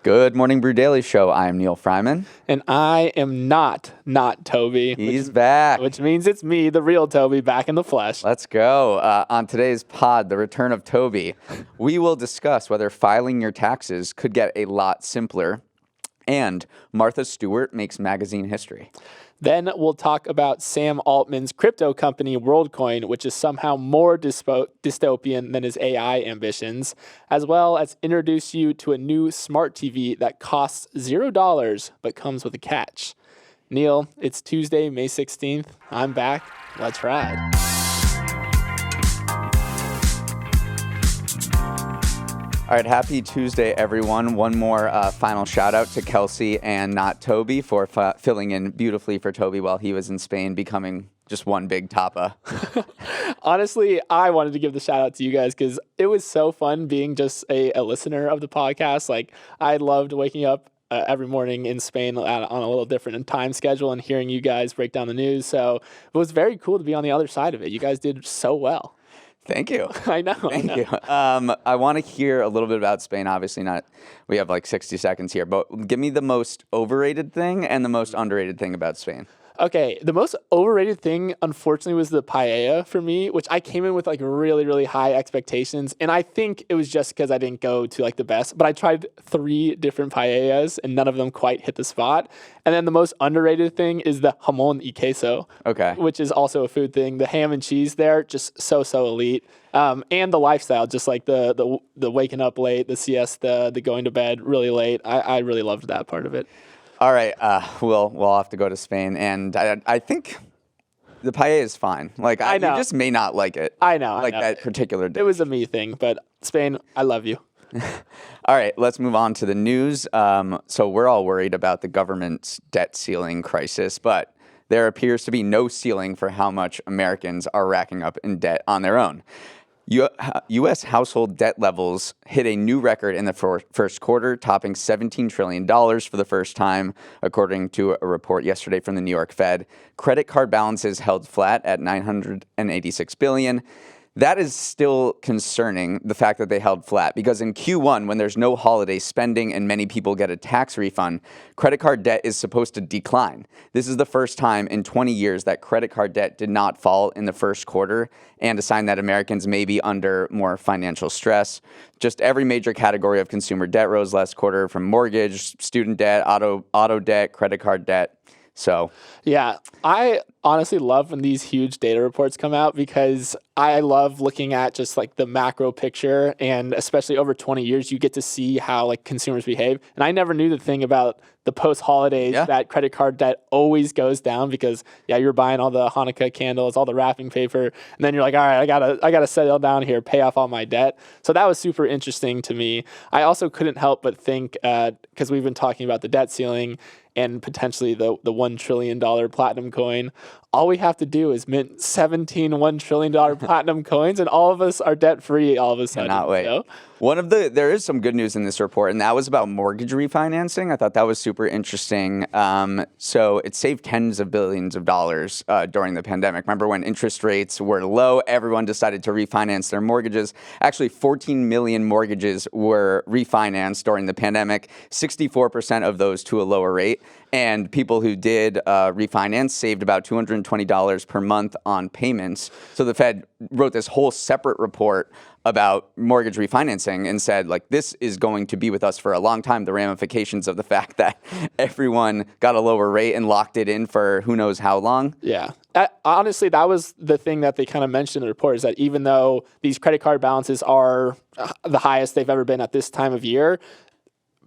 Good morning, Brew Daily show. I'm Neal Freyman. And I am not Toby. He's back. Which means it's me, the real Toby, back in the flesh. Let's go. On today's pod, the return of Toby, we will discuss whether filing your taxes could get a lot simpler, and Martha Stewart makes magazine history. Then we'll talk about Sam Altman's crypto company, Worldcoin, which is somehow more dystopian than his AI ambitions, as well as introduce you to a new smart TV that costs $0 but comes with a catch. Neal, it's Tuesday, May 16th. I'm back. Let's ride. All right, happy Tuesday, everyone. One more final shout out to Kelsey and not Toby for filling in beautifully for Toby while he was in Spain, becoming just one big tapa. Honestly, I wanted to give the shout out to you guys because it was so fun being just a listener of the podcast. Like, I loved waking up every morning in Spain on a little different time schedule and hearing you guys break down the news. So it was very cool to be on the other side of it. You guys did so well. Thank you. I know. Thank you. I want to hear a little bit about Spain. Obviously we have like 60 seconds here, but give me the most overrated thing and the most underrated thing about Spain. Okay, the most overrated thing, unfortunately, was the paella for me, which I came in with like really, really high expectations. And I think it was just because I didn't go to like the best, but I tried 3 different paellas and none of them quite hit the spot. And then the most underrated thing is the jamón y queso, which is also a food thing. The ham and cheese there, just so elite. And the lifestyle, just like the waking up late, the siesta, the going to bed really late. I really loved that part of it. All right, we'll have to go to Spain, and I think the paella is fine. Like, I know. You just may not like it. I know. That particular dish. It was a me thing, but Spain, I love you. All right, let's move on to the news. So we're all worried about the government's debt ceiling crisis, but there appears to be no ceiling for how much Americans are racking up in debt on their own. U.S. household debt levels hit a new record in the first quarter, topping $17 trillion for the first time, according to a report yesterday from the New York Fed. Credit card balances held flat at $986 billion. That is still concerning, the fact that they held flat, because in Q1, when there's no holiday spending and many people get a tax refund, credit card debt is supposed to decline. This is the first time in 20 years that credit card debt did not fall in the first quarter, and a sign that Americans may be under more financial stress. Just every major category of consumer debt rose last quarter, from mortgage, student debt, auto debt, credit card debt. So, yeah, I honestly love when these huge data reports come out because I love looking at just like the macro picture, and especially over 20 years, you get to see how like consumers behave. And I never knew the thing about the post-holidays that credit card debt always goes down because you're buying all the Hanukkah candles, all the wrapping paper, and then you're like, all right, I gotta settle down here, pay off all my debt. So that was super interesting to me. I also couldn't help but think, because we've been talking about the debt ceiling and potentially the $1 trillion platinum coin. All we have to do is mint 17 $1 trillion platinum coins, and all of us are debt-free all of a sudden. Cannot wait. So. There is some good news in this report, and that was about mortgage refinancing. I thought that was super interesting. So it saved tens of billions of dollars during the pandemic. Remember when interest rates were low, everyone decided to refinance their mortgages. Actually, 14 million mortgages were refinanced during the pandemic, 64% of those to a lower rate. And people who did refinance saved about $220 per month on payments. So the Fed wrote this whole separate report about mortgage refinancing and said, like, this is going to be with us for a long time. The ramifications of the fact that everyone got a lower rate and locked it in for who knows how long. Yeah. Honestly, that was the thing that they kind of mentioned in the report, is that even though these credit card balances are the highest they've ever been at this time of year,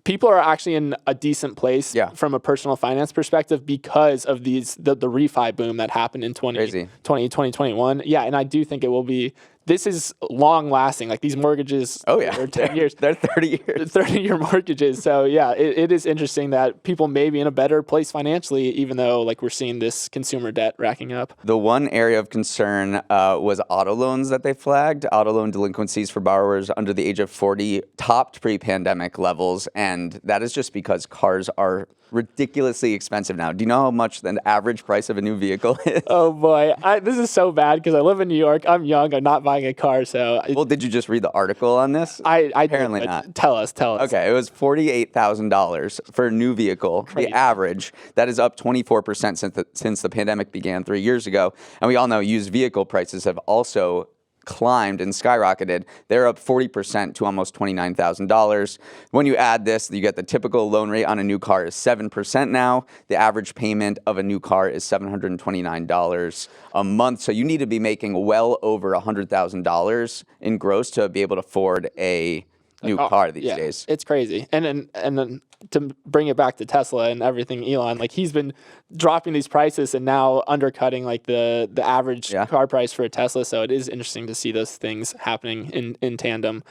people are actually in a decent place from a personal finance perspective because of the refi boom that happened in 2021. Yeah, and I do think it will be. This is long lasting. Like these mortgages are 10 years. They're 30 years. 30-year mortgages. So yeah, it is interesting that people may be in a better place financially, even though like we're seeing this consumer debt racking up. The one area of concern was auto loans that they flagged. Auto loan delinquencies for borrowers under the age of 40 topped pre-pandemic levels, and that is just because cars are ridiculously expensive now. Do you know how much the average price of a new vehicle is? Oh boy, this is so bad because I live in New York. I'm young. I'm not buying buying a car. So Well, did you just read the article on this? I Apparently did, not. Tell us. Okay, it was $48,000 for a new vehicle, Crazy. the average. That is up 24% since the pandemic began 3 years ago. And we all know used vehicle prices have also climbed and skyrocketed. They're up 40% to almost $29,000. When you add this, you get the typical loan rate on a new car is 7% now. The average payment of a new car is $729 a month. So you need to be making well over $100,000 in gross to be able to afford a new car these days. It's crazy. And then to bring it back to Tesla and everything, Elon, like he's been dropping these prices and now undercutting like the average car price for a Tesla. So it is interesting to see those things happening in tandem.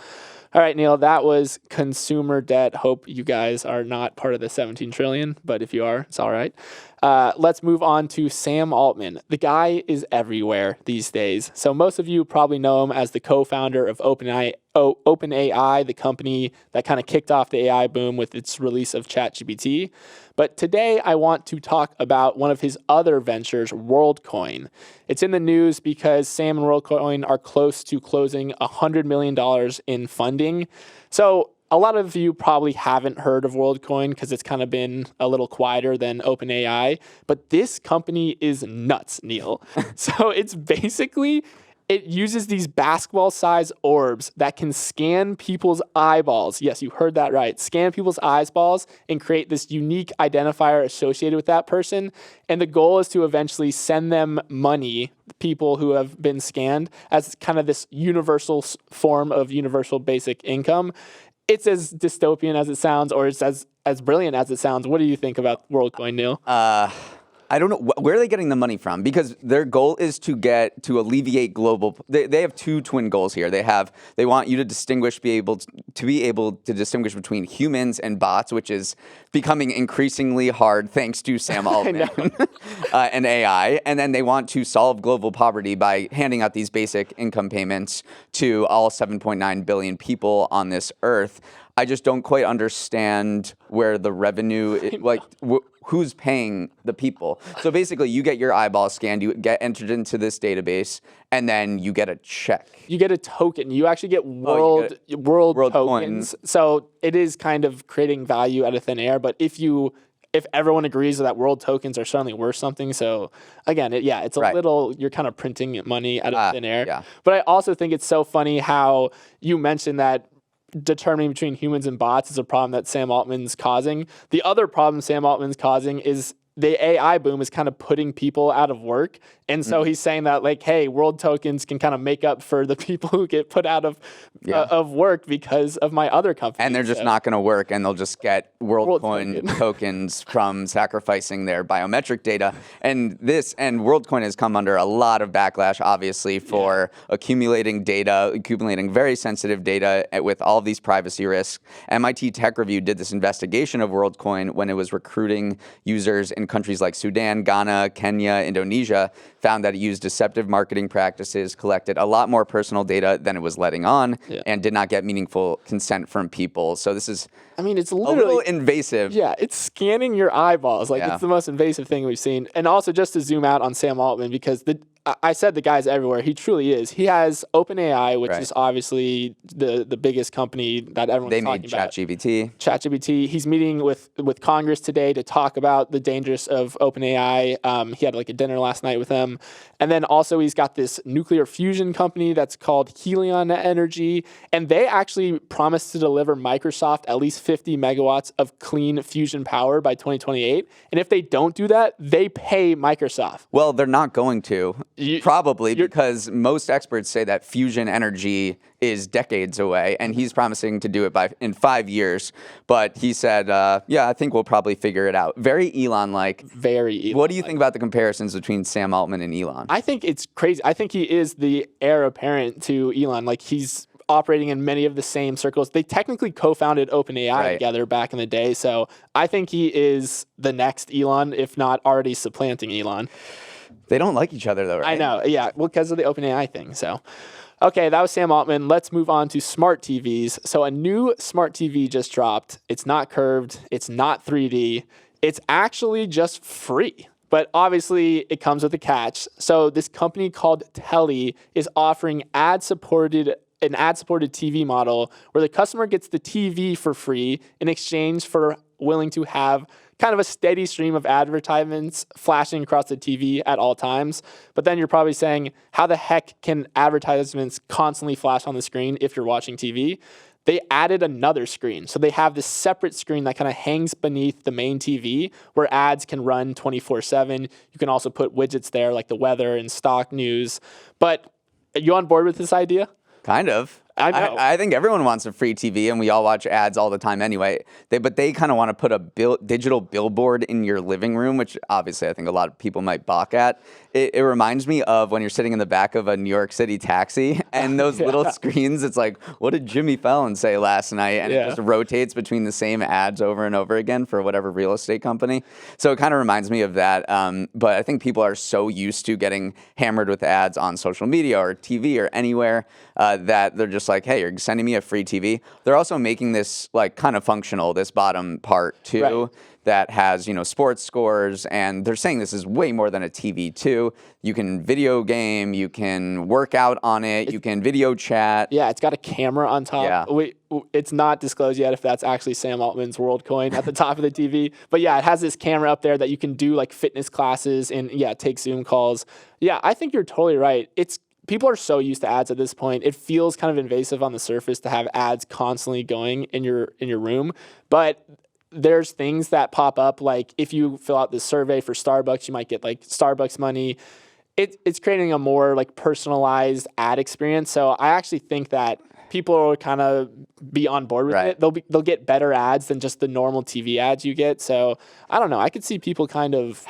All right, Neal, that was consumer debt. Hope you guys are not part of the 17 trillion, but if you are, it's all right. Let's move on to Sam Altman. The guy is everywhere these days. So most of you probably know him as the co-founder of OpenAI, the company that kind of kicked off the AI boom with its release of ChatGPT. But today I want to talk about one of his other ventures, Worldcoin. It's in the news because Sam and Worldcoin are close to closing $100 million in funding. So a lot of you probably haven't heard of Worldcoin because it's kind of been a little quieter than OpenAI. But this company is nuts, Neal. So it's basically... It uses these basketball-sized orbs that can scan people's eyeballs. Yes, you heard that right. Scan people's eyeballs and create this unique identifier associated with that person. And the goal is to eventually send them money, people who have been scanned, as kind of this universal form of universal basic income. It's as dystopian as it sounds, or it's as brilliant as it sounds. What do you think about Worldcoin, Neal? I don't know. Where are they getting the money from? Because their goal is to alleviate global. They have two twin goals here. They want you to be able to distinguish between humans and bots, which is becoming increasingly hard thanks to Sam Altman and AI. And then they want to solve global poverty by handing out these basic income payments to all 7.9 billion people on this earth. I just don't quite understand where the revenue, who's paying the people. So basically, you get your eyeball scanned, you get entered into this database, and then you get a check. You get a token. You actually get world tokens. Coins. So it is kind of creating value out of thin air. But if everyone agrees that world tokens are suddenly worth something, so again, it's a little, you're kind of printing money out of thin air. Yeah. But I also think it's so funny how you mentioned that determining between humans and bots is a problem that Sam Altman's causing. The other problem Sam Altman's causing is the AI boom is kind of putting people out of work. And so he's saying that, like, hey, world tokens can kind of make up for the people who get put out of work because of my other company. And they're just not going to work, and they'll just get Worldcoin tokens from sacrificing their biometric data. And Worldcoin has come under a lot of backlash, obviously, for accumulating very sensitive data with all of these privacy risks. MIT Tech Review did this investigation of Worldcoin when it was recruiting users in countries like Sudan, Ghana, Kenya, Indonesia, found that it used deceptive marketing practices, collected a lot more personal data than it was letting on, and did not get meaningful consent from people. So this is, it's a literally little invasive. Yeah, it's scanning your eyeballs. It's the most invasive thing we've seen. And also, just to zoom out on Sam Altman, because I said the guy's everywhere. He truly is. He has OpenAI, which is obviously the biggest company that everyone's talking about. They made ChatGPT. He's meeting with Congress today to talk about the dangers of OpenAI. He had like a dinner last night with them. And then also he's got this nuclear fusion company that's called Helion Energy. And they actually promised to deliver Microsoft at least 50 megawatts of clean fusion power by 2028. And if they don't do that, they pay Microsoft. Well, they're not going to. Probably because most experts say that fusion energy is decades away, and he's promising to do it in 5 years. But he said, I think we'll probably figure it out. Very Elon-like. Very Elon. What do you think about the comparisons between Sam Altman and Elon? I think it's crazy. I think he is the heir apparent to Elon. Like, he's operating in many of the same circles. They technically co-founded OpenAI together back in the day. So I think he is the next Elon, if not already supplanting Elon. They don't like each other, though, right? I know, yeah. Well, because of the OpenAI thing, so. Okay, that was Sam Altman. Let's move on to smart TVs. So a new smart TV just dropped. It's not curved. It's not 3D. It's actually just free. But obviously, it comes with a catch. So this company called Telly is offering an ad-supported TV model where the customer gets the TV for free in exchange for willing to have kind of a steady stream of advertisements flashing across the TV at all times. But then you're probably saying, how the heck can advertisements constantly flash on the screen if you're watching TV? They added another screen. So they have this separate screen that kind of hangs beneath the main TV where ads can run 24/7. You can also put widgets there like the weather and stock news. But are you on board with this idea? Kind of. I know. I think everyone wants a free TV, and we all watch ads all the time anyway. But they kind of want to put a digital billboard in your living room, which obviously I think a lot of people might balk at. It reminds me of when you're sitting in the back of a New York City taxi, and those little screens, it's like, what did Jimmy Fallon say last night? And it just rotates between the same ads over and over again for whatever real estate company. So it kind of reminds me of that. But I think people are so used to getting hammered with ads on social media or TV or anywhere that they're just like, hey, you're sending me a free TV. They're also making this like kind of functional, this bottom part too, that has, sports scores. And they're saying this is way more than a TV too. You can video game, you can work out on it, you can video chat. Yeah, it's got a camera on top. Yeah. It's not disclosed yet if that's actually Sam Altman's Worldcoin at the top of the TV. But yeah, it has this camera up there that you can do like fitness classes and take Zoom calls. Yeah, I think you're totally right. People are so used to ads at this point. It feels kind of invasive on the surface to have ads constantly going in your room. But there's things that pop up, like if you fill out this survey for Starbucks, you might get like Starbucks money. It's creating a more like personalized ad experience. So I actually think that people will kind of be on board with it. They'll get better ads than just the normal TV ads you get. So I don't know. I could see people kind of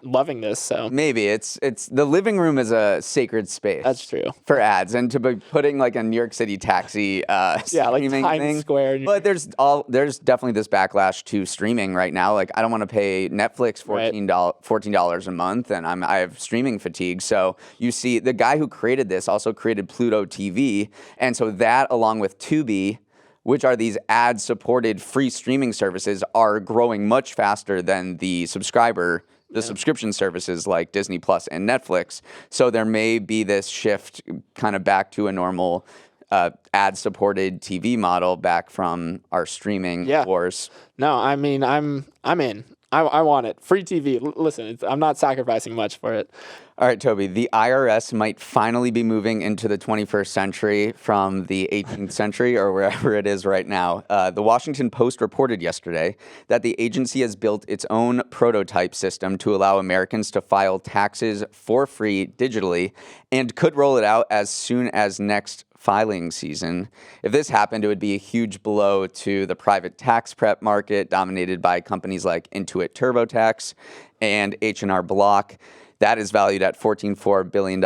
loving this. So maybe it's the living room is a sacred space. That's true for ads, and to be putting like a New York City taxi like Times Square. But there's definitely this backlash to streaming right now. Like I don't want to pay Netflix $14 a month, and I have streaming fatigue. So you see, the guy who created this also created Pluto TV, and so that along with Tubi, which are these ad-supported free streaming services, are growing much faster than the subscription services like Disney Plus and Netflix. So there may be this shift kind of back to a normal ad-supported TV model back from our streaming wars. No, I mean, I'm in. I want it. Free TV. Listen, I'm not sacrificing much for it. All right, Toby, the IRS might finally be moving into the 21st century from the 18th century or wherever it is right now. The Washington Post reported yesterday that the agency has built its own prototype system to allow Americans to file taxes for free digitally and could roll it out as soon as next filing season. If this happened, it would be a huge blow to the private tax prep market dominated by companies like Intuit TurboTax and H&R Block. That is valued at $14.4 billion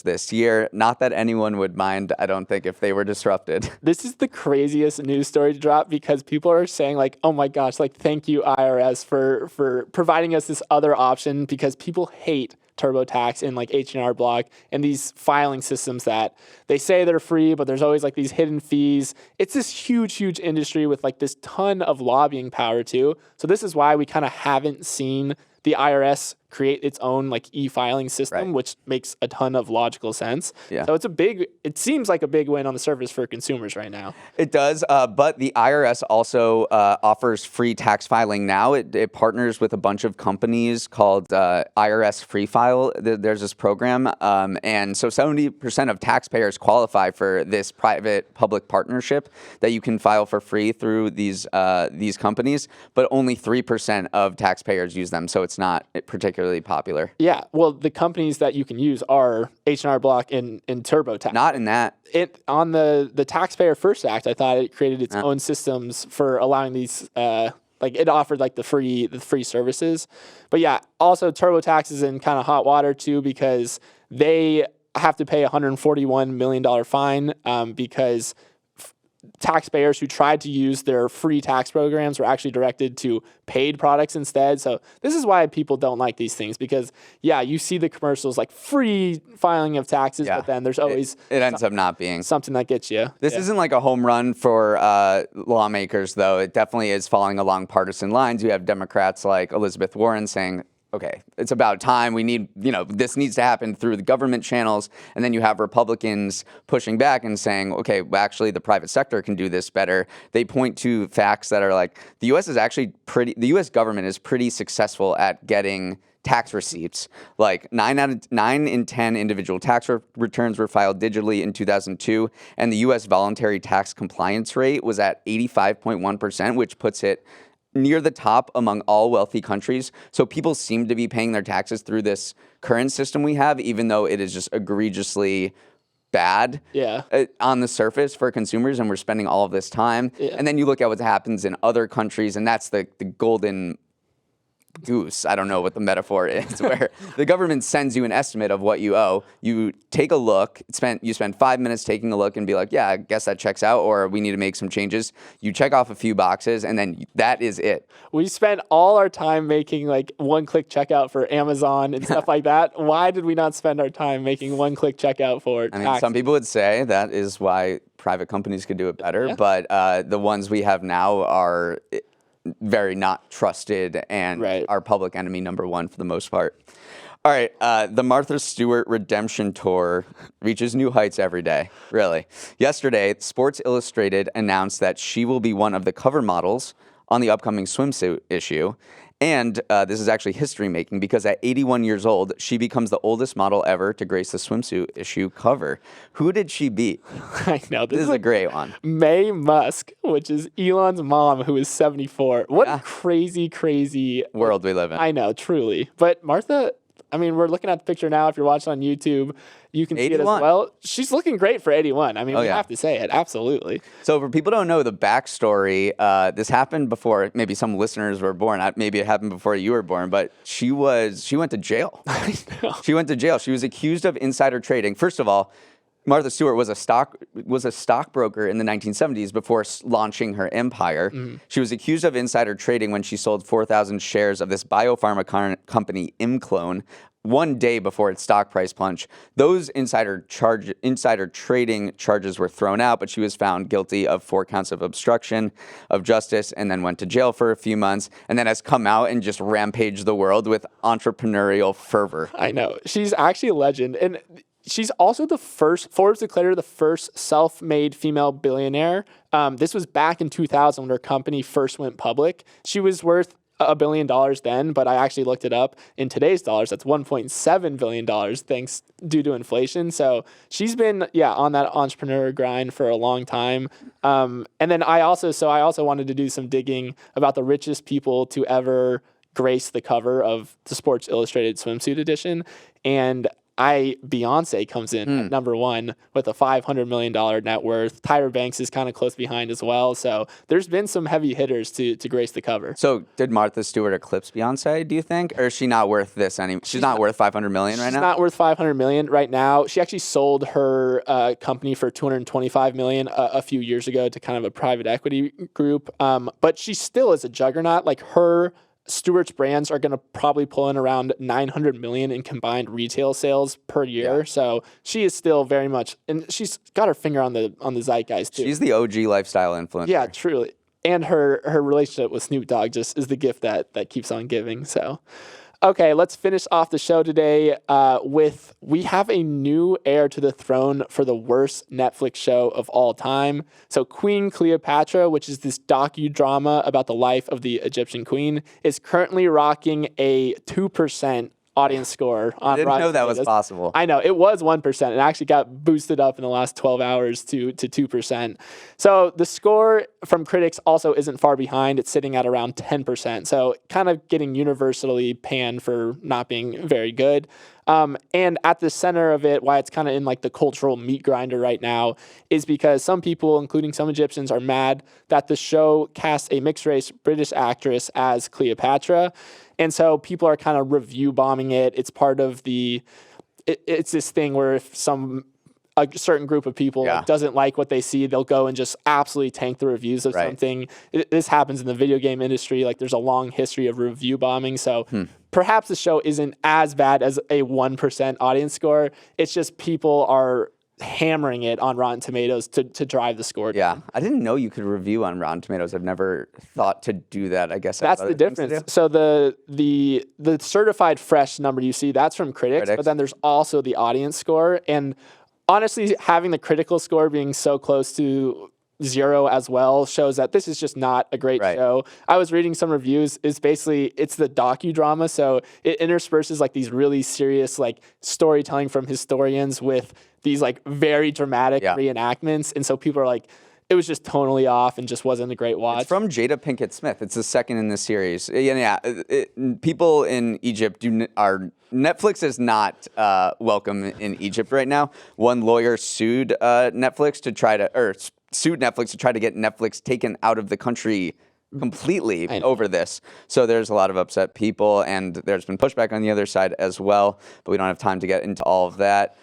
this year. Not that anyone would mind, I don't think, if they were disrupted. This is the craziest news story to drop because people are saying like, oh my gosh, like thank you IRS for providing us this other option, because people hate TurboTax and like H&R Block and these filing systems that they say they're free, but there's always like these hidden fees. It's this huge industry with like this ton of lobbying power too. So this is why we kind of haven't seen the IRS create its own like e-filing system, which makes a ton of logical sense. Yeah. So it seems like a big win on the surface for consumers right now. It does, but the IRS also offers free tax filing now. It partners with a bunch of companies called IRS Free File. There's this program, and so 70% of taxpayers qualify for this private-public partnership that you can file for free through these companies, but only 3% of taxpayers use them, so it's not particularly popular. Yeah, well, the companies that you can use are H&R Block and TurboTax. Not in that. On the Taxpayer First Act, I thought it created its own systems for allowing these, like it offered like the free services. But yeah, also TurboTax is in kind of hot water too because they have to pay a $141 million fine because taxpayers who tried to use their free tax programs were actually directed to paid products instead. So this is why people don't like these things because, you see the commercials like free filing of taxes, but then there's always... It ends up not being. Something that gets you. This isn't like a home run for lawmakers, though. It definitely is falling along partisan lines. You have Democrats like Elizabeth Warren saying okay, it's about time. We need, this needs to happen through the government channels. And then you have Republicans pushing back and saying, okay, well, actually, the private sector can do this better. They point to facts that are like the U.S. government is pretty successful at getting tax receipts. Like 9 in 10 individual tax returns were filed digitally in 2002, and the U.S. voluntary tax compliance rate was at 85.1%, which puts it near the top among all wealthy countries. So people seem to be paying their taxes through this current system we have, even though it is just egregiously bad on the surface for consumers, and we're spending all of this time. Yeah. And then you look at what happens in other countries, and that's the golden goose. I don't know what the metaphor is, where the government sends you an estimate of what you owe. You take a look, you spend 5 minutes taking a look and be like, yeah, I guess that checks out, or we need to make some changes. You check off a few boxes, and then that is it. We spent all our time making like one-click checkout for Amazon and stuff like that. Why did we not spend our time making one-click checkout for taxes? I mean, some people would say that is why private companies could do it better, but the ones we have now are very not trusted and our public enemy number one for the most part. All right, the Martha Stewart redemption tour reaches new heights every day, really. Yesterday, Sports Illustrated announced that she will be one of the cover models on the upcoming swimsuit issue. And this is actually history-making because at 81 years old, she becomes the oldest model ever to grace the swimsuit issue cover. Who did she beat? I know. This is a great one. May Musk, which is Elon's mom, who is 74. What crazy, crazy world we live in. I know, truly. But Martha, I mean, we're looking at the picture now. If you're watching on YouTube, you can 81. See it as well. She's looking great for 81. I mean, we have to say it. Absolutely. So for people who don't know the backstory, this happened before maybe some listeners were born. Maybe it happened before you were born, but she went to jail. I know. She went to jail. She was accused of insider trading. First of all, Martha Stewart was a stockbroker in the 1970s before launching her empire. Mm-hmm. She was accused of insider trading when she sold 4,000 shares of this biopharma company, ImClone, one day before its stock price plunged. Those insider trading charges were thrown out, but she was found guilty of 4 counts of obstruction of justice and then went to jail for a few months and then has come out and just rampaged the world with entrepreneurial fervor. I know. She's actually a legend. And she's also the first, Forbes declared her the first self-made female billionaire. This was back in 2000 when her company first went public. She was worth $1 billion then, but I actually looked it up. In today's dollars, that's $1.7 billion thanks due to inflation. So she's been, on that entrepreneur grind for a long time. And then I also wanted to do some digging about the richest people to ever grace the cover of the Sports Illustrated swimsuit edition. And Beyonce comes in at number 1 with a $500 million net worth. Tyra Banks is kind of close behind as well. So there's been some heavy hitters to grace the cover. So did Martha Stewart eclipse Beyonce, do you think? Or is she not worth this anymore? She's not worth $500 million right now? She's not worth $500 million right now. She actually sold her company for $225 million a few years ago to kind of a private equity group. But she still is a juggernaut. Like Stewart's brands are going to probably pull in around $900 million in combined retail sales per year. Yeah. So she is still very much, and she's got her finger on the zeitgeist too. She's the OG lifestyle influencer. Yeah, truly. And her relationship with Snoop Dogg just is the gift that keeps on giving. So, okay, let's finish off the show today with we have a new heir to the throne for the worst Netflix show of all time. So Queen Cleopatra, which is this docudrama about the life of the Egyptian queen, is currently rocking a 2% audience score on Rotten Tomatoes. I didn't know that was possible. I know. It was 1%. It actually got boosted up in the last 12 hours to 2%. So the score from critics also isn't far behind. It's sitting at around 10%. So kind of getting universally panned for not being very good. And at the center of it, why it's kind of in like the cultural meat grinder right now, is because some people, including some Egyptians, are mad that the show cast a mixed-race British actress as Cleopatra. And so people are kind of review bombing it. It's part of it's this thing where if a certain group of people doesn't like what they see, they'll go and just absolutely tank the reviews of something. This happens in the video game industry. Like there's a long history of review bombing. So perhaps the show isn't as bad as a 1% audience score. It's just people are hammering it on Rotten Tomatoes to drive the score. Yeah, I didn't know you could review on Rotten Tomatoes. I've never thought to do that. I guess That's the difference. So the certified fresh number you see, that's from critics, but then there's also the audience score. And honestly, having the critical score being so close to 0 as well shows that this is just not a great show. I was reading some reviews. It's the docudrama, so it intersperses like these really serious like storytelling from historians with these like very dramatic reenactments, and so people are like, it was just tonally off and just wasn't a great watch. It's from Jada Pinkett Smith. It's the second in this series. People in Egypt Netflix is not welcome in Egypt right now. One lawyer sued Netflix to try to get Netflix taken out of the country completely over this. So there's a lot of upset people, and there's been pushback on the other side as well, but we don't have time to get into all of that.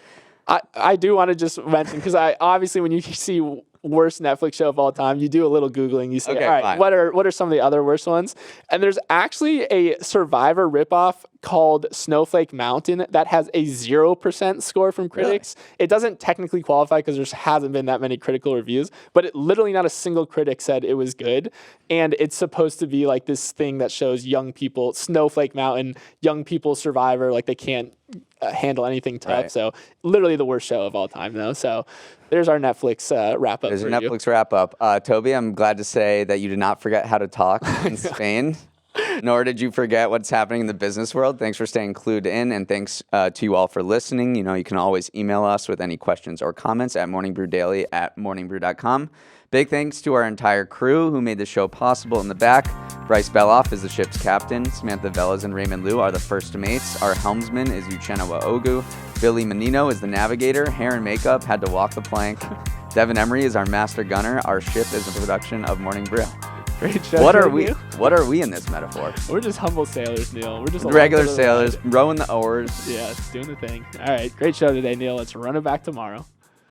I do want to just mention, because obviously when you see worst Netflix show of all time, you do a little Googling. You say, all right, fine. What are some of the other worst ones? And there's actually a Survivor ripoff called Snowflake Mountain that has a 0% score from critics. Really? It doesn't technically qualify because there hasn't been that many critical reviews, but literally not a single critic said it was good. And it's supposed to be like this thing that shows young people, Snowflake Mountain, young people Survivor, like they can't handle anything tough. Right. So literally the worst show of all time, though. So there's our Netflix wrap up. There's a Netflix wrap up. Toby, I'm glad to say that you did not forget how to talk in Spain. Nor did you forget what's happening in the business world. Thanks for staying clued in, and thanks to you all for listening. You know, you can always email us with any questions or comments at morningbrew@morningbrew.com. Big thanks to our entire crew who made the show possible in the back. Bryce Beloff is the ship's captain. Samantha Velez and Raymond Liu are the first mates. Our helmsman is Uchenna Waogu. Billy Menino is the navigator. Hair and makeup had to walk the plank. Devin Emery is our master gunner. Our ship is a production of Morning Brew. Great show. What are we? What are we in this metaphor? We're just humble sailors, Neal. We're just regular sailors rowing the oars. Yeah, doing the thing. All right, great show today, Neal. Let's run it back tomorrow.